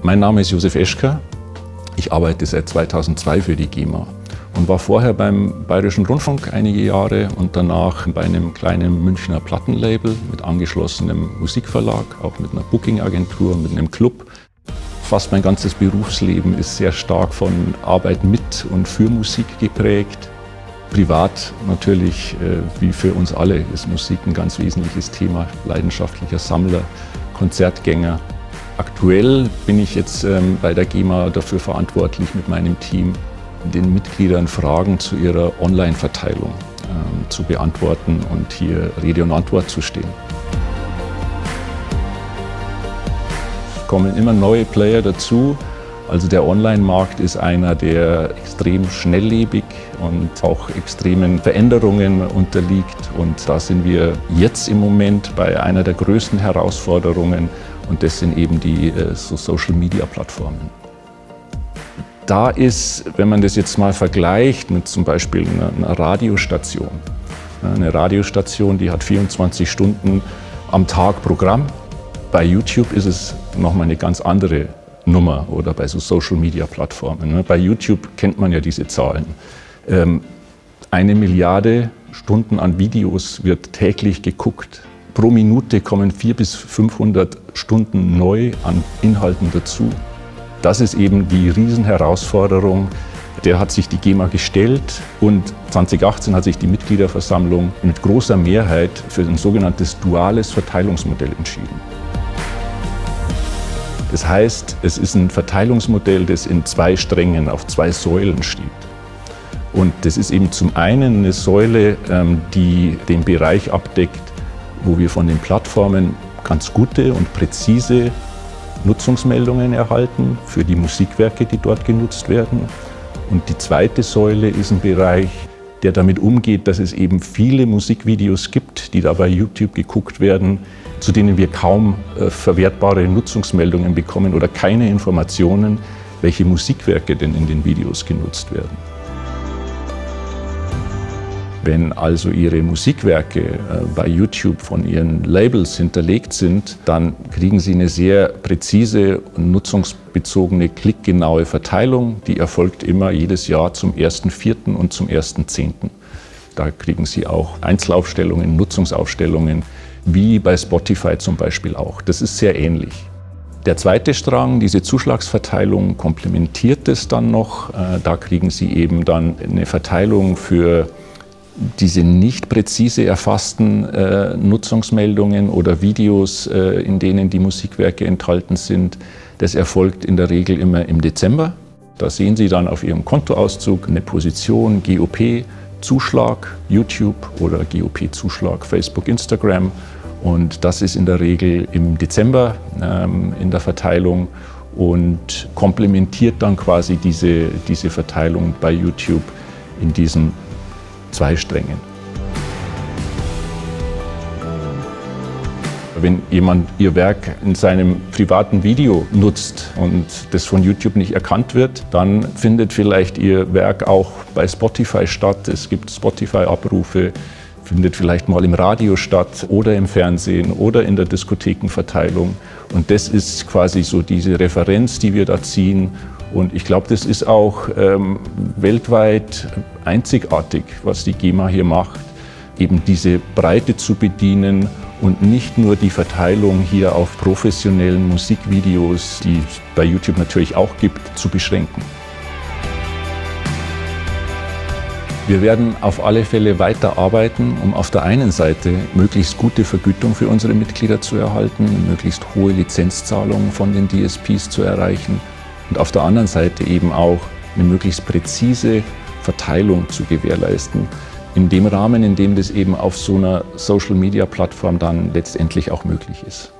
Mein Name ist Josef Eschker. Ich arbeite seit 2002 für die GEMA und war vorher beim Bayerischen Rundfunk einige Jahre und danach bei einem kleinen Münchner Plattenlabel mit angeschlossenem Musikverlag, auch mit einer Booking-Agentur, mit einem Club. Fast mein ganzes Berufsleben ist sehr stark von Arbeit mit und für Musik geprägt. Privat natürlich, wie für uns alle, ist Musik ein ganz wesentliches Thema. Leidenschaftlicher Sammler, Konzertgänger. Aktuell bin ich jetzt bei der GEMA dafür verantwortlich, mit meinem Team den Mitgliedern Fragen zu ihrer Online-Verteilung zu beantworten und hier Rede und Antwort zu stehen. Es kommen immer neue Player dazu. Also der Online-Markt ist einer, der extrem schnelllebig und auch extremen Veränderungen unterliegt. Und da sind wir jetzt im Moment bei einer der größten Herausforderungen. Und das sind eben die Social-Media-Plattformen. Da ist, wenn man das jetzt mal vergleicht mit zum Beispiel einer Radiostation. Eine Radiostation, die hat 24 Stunden am Tag Programm. Bei YouTube ist es nochmal eine ganz andere Nummer oder bei so Social-Media-Plattformen. Bei YouTube kennt man ja diese Zahlen. 1 Milliarde Stunden an Videos wird täglich geguckt. Pro Minute kommen 400 bis 500 Stunden neu an Inhalten dazu. Das ist eben die Riesenherausforderung. Der hat sich die GEMA gestellt und 2018 hat sich die Mitgliederversammlung mit großer Mehrheit für ein sogenanntes duales Verteilungsmodell entschieden. Das heißt, es ist ein Verteilungsmodell, das in 2 Strängen, auf 2 Säulen steht. Und das ist eben zum einen eine Säule, die den Bereich abdeckt, wo wir von den Plattformen ganz gute und präzise Nutzungsmeldungen erhalten für die Musikwerke, die dort genutzt werden. Und die zweite Säule ist ein Bereich, der damit umgeht, dass es eben viele Musikvideos gibt, die da bei YouTube geguckt werden, zu denen wir kaum verwertbare Nutzungsmeldungen bekommen oder keine Informationen, welche Musikwerke denn in den Videos genutzt werden. Wenn also Ihre Musikwerke bei YouTube von Ihren Labels hinterlegt sind, dann kriegen Sie eine sehr präzise und nutzungsbezogene, klickgenaue Verteilung. Die erfolgt immer jedes Jahr zum 1.4. und zum 1.10. Da kriegen Sie auch Einzelaufstellungen, Nutzungsaufstellungen, wie bei Spotify zum Beispiel auch. Das ist sehr ähnlich. Der zweite Strang, diese Zuschlagsverteilung, komplementiert es dann noch. Da kriegen Sie eben dann eine Verteilung für diese nicht präzise erfassten Nutzungsmeldungen oder Videos, in denen die Musikwerke enthalten sind. Das erfolgt in der Regel immer im Dezember. Da sehen Sie dann auf Ihrem Kontoauszug eine Position GOP, Zuschlag, YouTube oder GOP-Zuschlag, Facebook, Instagram. Und das ist in der Regel im Dezember in der Verteilung und komplementiert dann quasi diese Verteilung bei YouTube in diesen 2 Strängen. Wenn jemand Ihr Werk in seinem privaten Video nutzt und das von YouTube nicht erkannt wird, dann findet vielleicht Ihr Werk auch bei Spotify statt. Es gibt Spotify-Abrufe, findet vielleicht mal im Radio statt oder im Fernsehen oder in der Diskothekenverteilung. Und das ist quasi so diese Referenz, die wir da ziehen. Und ich glaube, das ist auch weltweit einzigartig, was die GEMA hier macht, eben diese Breite zu bedienen und nicht nur die Verteilung hier auf professionellen Musikvideos, die es bei YouTube natürlich auch gibt, zu beschränken. Wir werden auf alle Fälle weiter arbeiten, um auf der einen Seite möglichst gute Vergütung für unsere Mitglieder zu erhalten, möglichst hohe Lizenzzahlungen von den DSPs zu erreichen und auf der anderen Seite eben auch eine möglichst präzise Verteilung zu gewährleisten, in dem Rahmen, in dem das eben auf so einer Social-Media-Plattform dann letztendlich auch möglich ist.